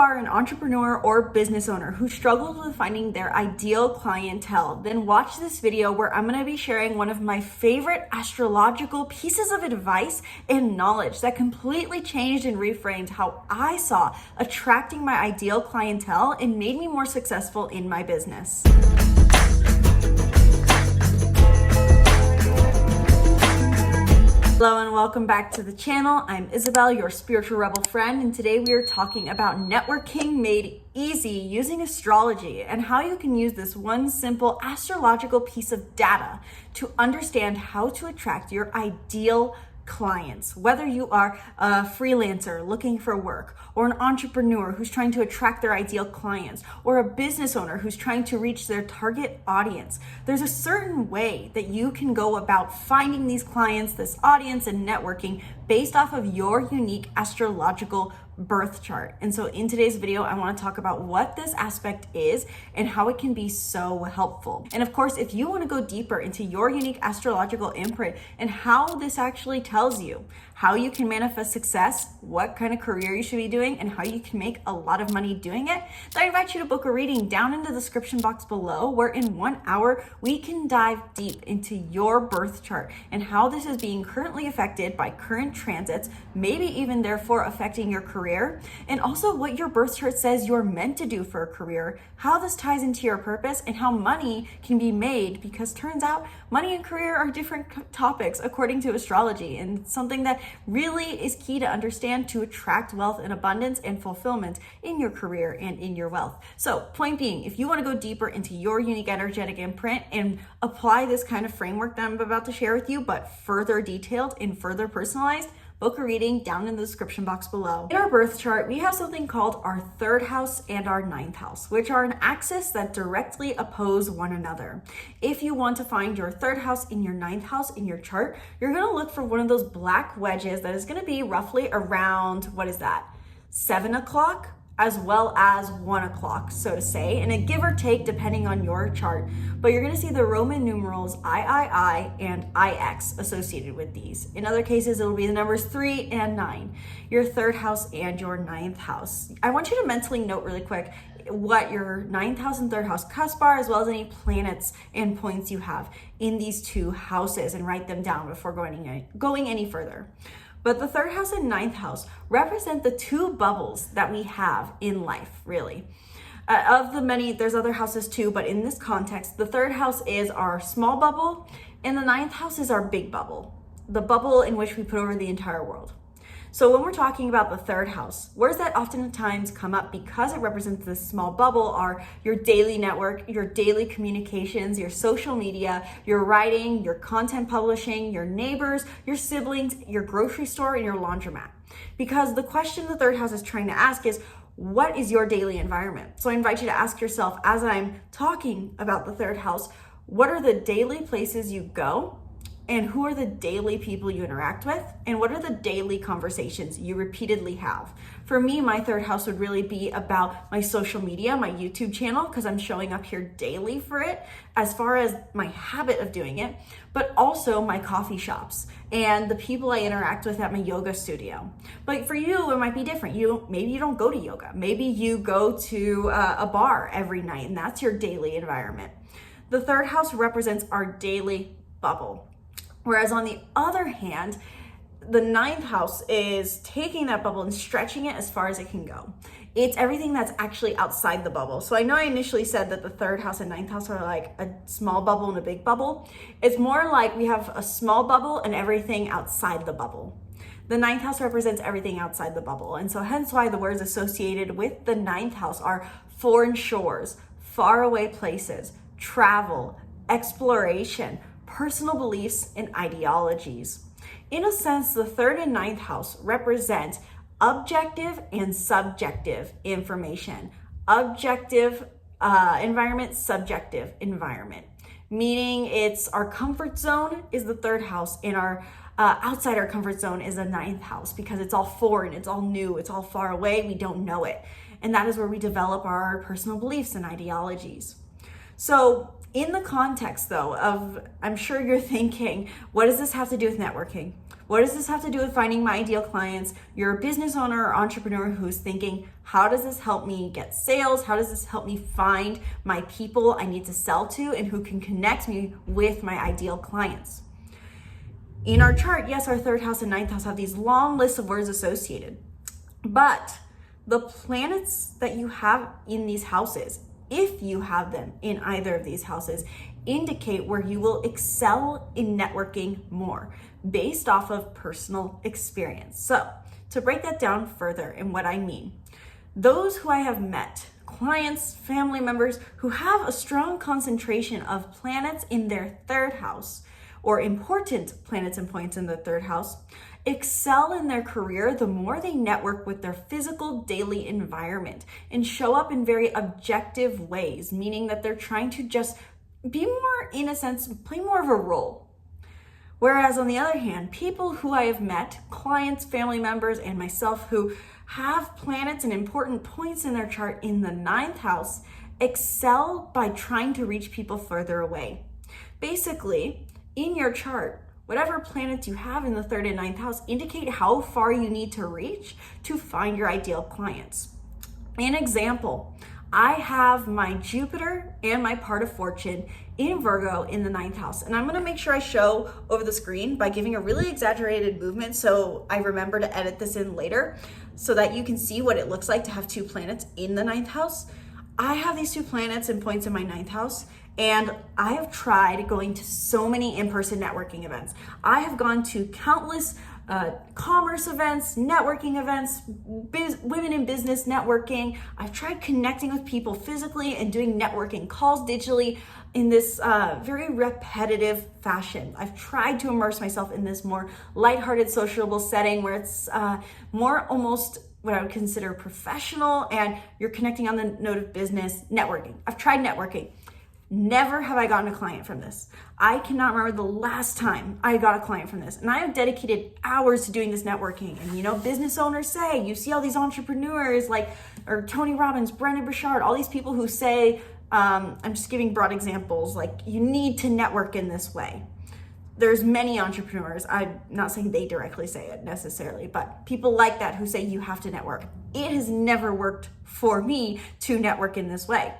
Are an entrepreneur or business owner who struggles with finding their ideal clientele, then watch this video where I'm going to be sharing one of my favorite astrological pieces of advice and knowledge that completely changed and reframed how I saw attracting my ideal clientele and made me more successful in my business. Hello and welcome back to the channel. I'm Isabel, your spiritual rebel friend, and today we are talking about networking made easy using astrology and how you can use this one simple astrological piece of data to understand how to attract your ideal clients. Whether you are a freelancer looking for work, or an entrepreneur who's trying to attract their ideal clients, or a business owner who's trying to reach their target audience, there's a certain way that you can go about finding these clients, this audience, and networking based off of your unique astrological birth chart. And so in today's video, I want to talk about what this aspect is and how it can be so helpful. And of course, if you want to go deeper into your unique astrological imprint and how this actually tells you how you can manifest success, what kind of career you should be doing, and how you can make a lot of money doing it, then I invite you to book a reading down in the description box below, where in 1 hour, we can dive deep into your birth chart and how this is being currently affected by current transits, maybe even therefore affecting your career, and also what your birth chart says you're meant to do for a career, how this ties into your purpose, and how money can be made, because turns out money and career are different topics according to astrology, and something that really is key to understand to attract wealth and abundance and fulfillment in your career and in your wealth. So point being, if you want to go deeper into your unique energetic imprint and apply this kind of framework that I'm about to share with you, but further detailed and further personalized, book a reading down in the description box below. In our birth chart, we have something called our third house and our ninth house, which are an axis that directly oppose one another. If you want to find your third house and your ninth house in your chart, you're gonna look for one of those black wedges that is gonna be roughly around, 7 o'clock, as well as 1 o'clock, so to say, and a give or take depending on your chart. But you're gonna see the Roman numerals III and IX associated with these. In other cases, it'll be the numbers 3 and 9, your third house and your ninth house. I want you to mentally note really quick what your ninth house and third house cusp are, as well as any planets and points you have in these two houses, and write them down before going any further. But the third house and ninth house represent the two bubbles that we have in life, really. Of the many, there's other houses too, but in this context, the third house is our small bubble, and the ninth house is our big bubble, the bubble in which we put over the entire world. So when we're talking about the third house, words that oftentimes come up because it represents this small bubble are your daily network, your daily communications, your social media, your writing, your content publishing, your neighbors, your siblings, your grocery store, and your laundromat. Because the question the third house is trying to ask is, what is your daily environment? So I invite you to ask yourself, as I'm talking about the third house, what are the daily places you go? And who are the daily people you interact with? And what are the daily conversations you repeatedly have? For me, my third house would really be about my social media, my YouTube channel, because I'm showing up here daily for it, as far as my habit of doing it, but also my coffee shops and the people I interact with at my yoga studio. But for you, it might be different. Maybe you don't go to yoga. Maybe you go to a bar every night, and that's your daily environment. The third house represents our daily bubble. Whereas on the other hand, the ninth house is taking that bubble and stretching it as far as it can go. It's everything that's actually outside the bubble. So I know I initially said that the third house and ninth house are like a small bubble and a big bubble. It's more like we have a small bubble and everything outside the bubble. The ninth house represents everything outside the bubble. And so hence why the words associated with the ninth house are foreign shores, faraway places, travel, exploration, personal beliefs, and ideologies. In a sense, the third and ninth house represent objective and subjective information. Objective environment, subjective environment. Meaning it's our comfort zone is the third house, and our outside our comfort zone is the ninth house, because it's all foreign, it's all new, it's all far away, we don't know it. And that is where we develop our personal beliefs and ideologies. So In the context though of, I'm sure you're thinking, what does this have to do with networking? What does this have to do with finding my ideal clients? You're a business owner or entrepreneur who's thinking, how does this help me get sales? How does this help me find my people I need to sell to and who can connect me with my ideal clients? In our chart, yes, our third house and ninth house have these long lists of words associated, but the planets that you have in these houses, if you have them in either of these houses, indicate where you will excel in networking more based off of personal experience. So to break that down further and what I mean, those who I have met, clients, family members who have a strong concentration of planets in their third house or important planets and points in the third house, excel in their career the more they network with their physical daily environment and show up in very objective ways, meaning that they're trying to just be more, in a sense, play more of a role. Whereas on the other hand, people who I have met, clients, family members, and myself who have planets and important points in their chart in the ninth house, excel by trying to reach people further away. Basically, in your chart, whatever planets you have in the third and ninth house indicate how far you need to reach to find your ideal clients. An example, I have my Jupiter and my part of fortune in Virgo in the ninth house. And I'm gonna make sure I show over the screen by giving a really exaggerated movement so I remember to edit this in later so that you can see what it looks like to have two planets in the ninth house. I have these two planets and points in my ninth house, and I have tried going to so many in-person networking events. I have gone to countless commerce events, networking events, women in business networking. I've tried connecting with people physically and doing networking calls digitally in this very repetitive fashion. I've tried to immerse myself in this more lighthearted, sociable setting where it's more almost what I would consider professional and you're connecting on the note of business networking. I've tried networking. Never have I gotten a client from this. I cannot remember the last time I got a client from this. And I have dedicated hours to doing this networking. And you know, business owners say, you see all these entrepreneurs or Tony Robbins, Brendon Burchard, all these people who say, I'm just giving broad examples, like you need to network in this way. There's many entrepreneurs, I'm not saying they directly say it necessarily, but people like that who say you have to network. It has never worked for me to network in this way.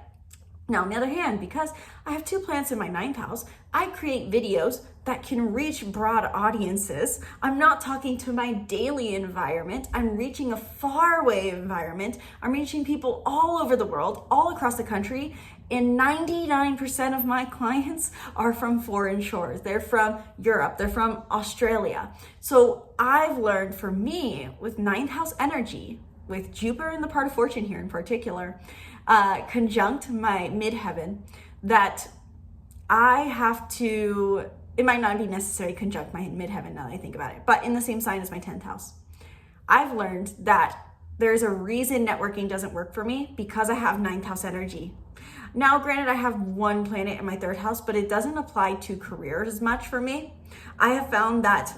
Now, on the other hand, because I have two planets in my ninth house, I create videos that can reach broad audiences. I'm not talking to my daily environment. I'm reaching a faraway environment. I'm reaching people all over the world, all across the country. And 99% of my clients are from foreign shores. They're from Europe. They're from Australia. So I've learned, for me, with ninth house energy, with Jupiter in the part of fortune here in particular, conjunct my midheaven, that I have to, it might not be necessary conjunct my midheaven now that I think about it, but in the same sign as my 10th house. I've learned that there's a reason networking doesn't work for me because I have ninth house energy. Now, granted, I have one planet in my third house, but it doesn't apply to career as much for me. I have found that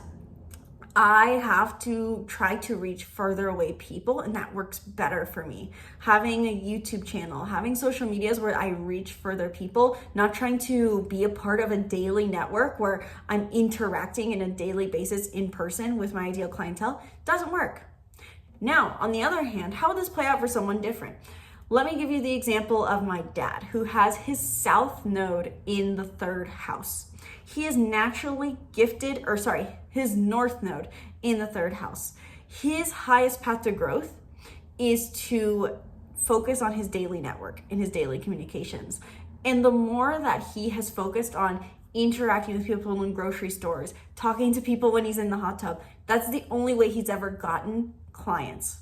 I have to try to reach further away people, and that works better for me. Having a YouTube channel, having social medias where I reach further people, not trying to be a part of a daily network where I'm interacting in a daily basis in person with my ideal clientele, doesn't work. Now, on the other hand, how would this play out for someone different? Let me give you the example of my dad, who has his south node in the third house. He is naturally gifted, his north node in the third house. His highest path to growth is to focus on his daily network and his daily communications. And the more that he has focused on interacting with people in grocery stores, talking to people when he's in the hot tub, that's the only way he's ever gotten clients.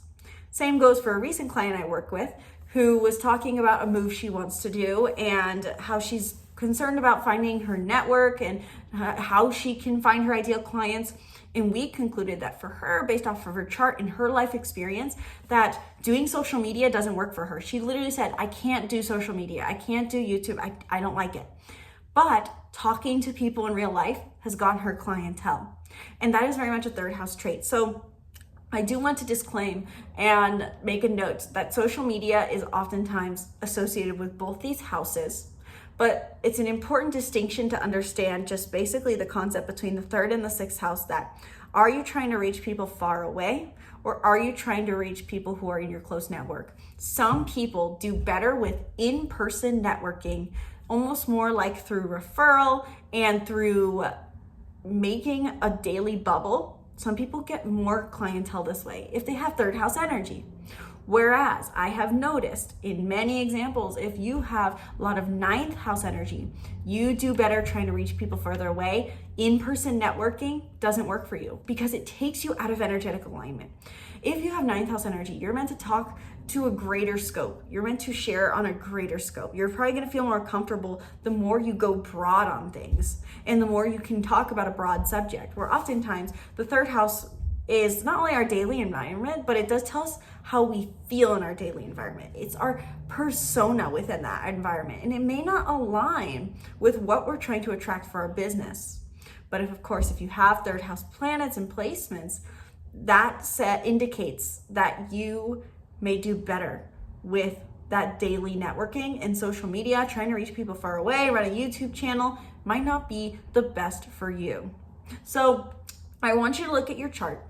Same goes for a recent client I work with who was talking about a move she wants to do and how she's concerned about finding her network and how she can find her ideal clients. And we concluded that for her, based off of her chart and her life experience, that doing social media doesn't work for her. She literally said, I can't do social media. I can't do YouTube. I don't like it. But talking to people in real life has gotten her clientele. And that is very much a third house trait. So I do want to disclaim and make a note that social media is oftentimes associated with both these houses, But it's an important distinction to understand just basically the concept between the third and the sixth house, that are you trying to reach people far away, or are you trying to reach people who are in your close network? Some people do better with in-person networking, almost more like through referral and through making a daily bubble. Some people get more clientele this way if they have third house energy. Whereas I have noticed in many examples, if you have a lot of ninth house energy, you do better trying to reach people further away. In-person networking doesn't work for you because it takes you out of energetic alignment. If you have ninth house energy, you're meant to talk to a greater scope. You're meant to share on a greater scope. You're probably going to feel more comfortable the more you go broad on things and the more you can talk about a broad subject, where oftentimes the third house is not only our daily environment, but it does tell us how we feel in our daily environment. It's our persona within that environment, and it may not align with what we're trying to attract for our business. But of course, if you have third house planets and placements, that indicates that you may do better with that daily networking and social media. Trying to reach people far away, run a YouTube channel might not be the best for you. So I want you to look at your chart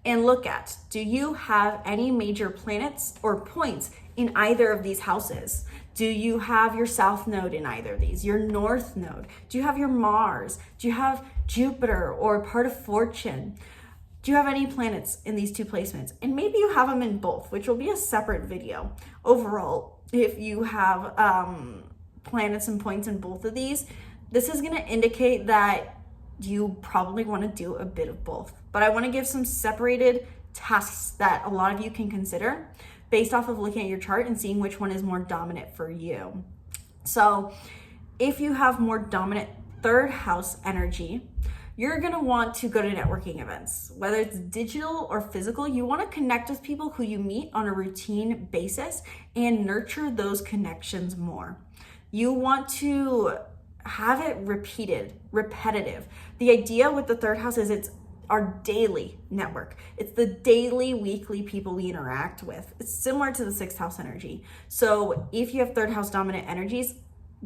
and look at, do you have any major planets or points in either of these houses? Do you have your south node in either of these, your north node? Do you have your Mars? Do you have Jupiter or part of fortune? Do you have any planets in these two placements? And maybe you have them in both, which will be a separate video. Overall, if you have planets and points in both of these, this is gonna indicate that you probably want to do a bit of both. But I want to give some separated tasks that a lot of you can consider based off of looking at your chart and seeing which one is more dominant for you. So if you have more dominant third house energy, you're going to want to go to networking events, whether it's digital or physical. You want to connect with people who you meet on a routine basis and nurture those connections more. You want to have it repetitive. The idea with the third house is it's our daily network. It's the daily, weekly people we interact with. It's similar to the sixth house energy. So if you have third house dominant energies,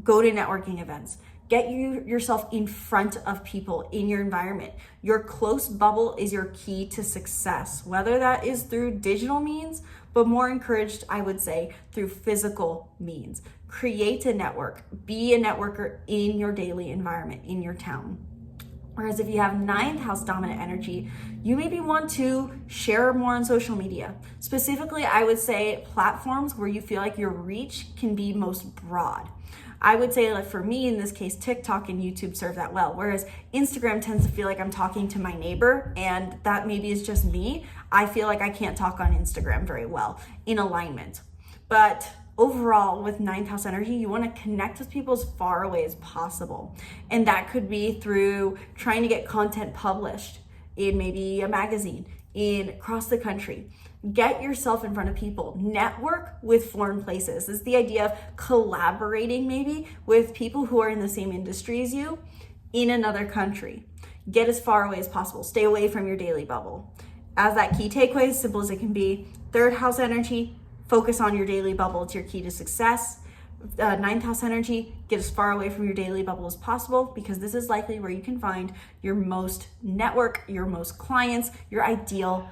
go to networking events. Get yourself in front of people in your environment. Your close bubble is your key to success, whether that is through digital means, but more encouraged, I would say, through physical means. Create a network. Be a networker in your daily environment, in your town. Whereas if you have ninth house dominant energy, you maybe want to share more on social media. Specifically, I would say platforms where you feel like your reach can be most broad. I would say, like for me, in this case, TikTok and YouTube serve that well. Whereas Instagram tends to feel like I'm talking to my neighbor, and that maybe is just me. I feel like I can't talk on Instagram very well in alignment. But overall, with ninth house energy, you want to connect with people as far away as possible. And that could be through trying to get content published in maybe a magazine, across the country. Get yourself in front of people. Network with foreign places. This is the idea of collaborating maybe with people who are in the same industry as you in another country. Get as far away as possible. Stay away from your daily bubble. As that key takeaway, as simple as it can be, third house energy, focus on your daily bubble. It's your key to success. Ninth house energy, get as far away from your daily bubble as possible, because this is likely where you can find your most network, your most clients, your ideal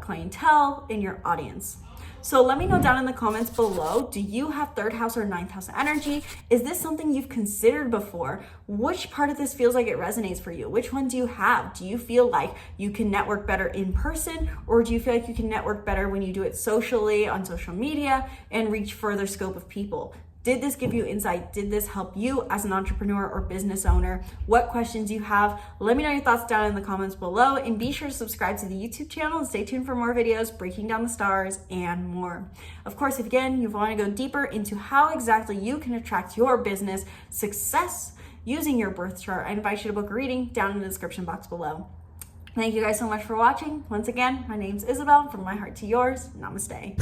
clientele in your audience. So let me know down in the comments below, do you have third house or ninth house energy? Is this something you've considered before? Which part of this feels like it resonates for you? Which one do you have? Do you feel like you can network better in person, or do you feel like you can network better when you do it socially on social media and reach further scope of people? Did this give you insight? Did this help you as an entrepreneur or business owner? What questions you have? Let me know your thoughts down in the comments below, and be sure to subscribe to the YouTube channel and stay tuned for more videos breaking down the stars and more. Of course, if again, you want to go deeper into how exactly you can attract your business success using your birth chart, I invite you to book a reading down in the description box below. Thank you guys so much for watching. Once again, my name's Isabel, from my heart to yours. Namaste.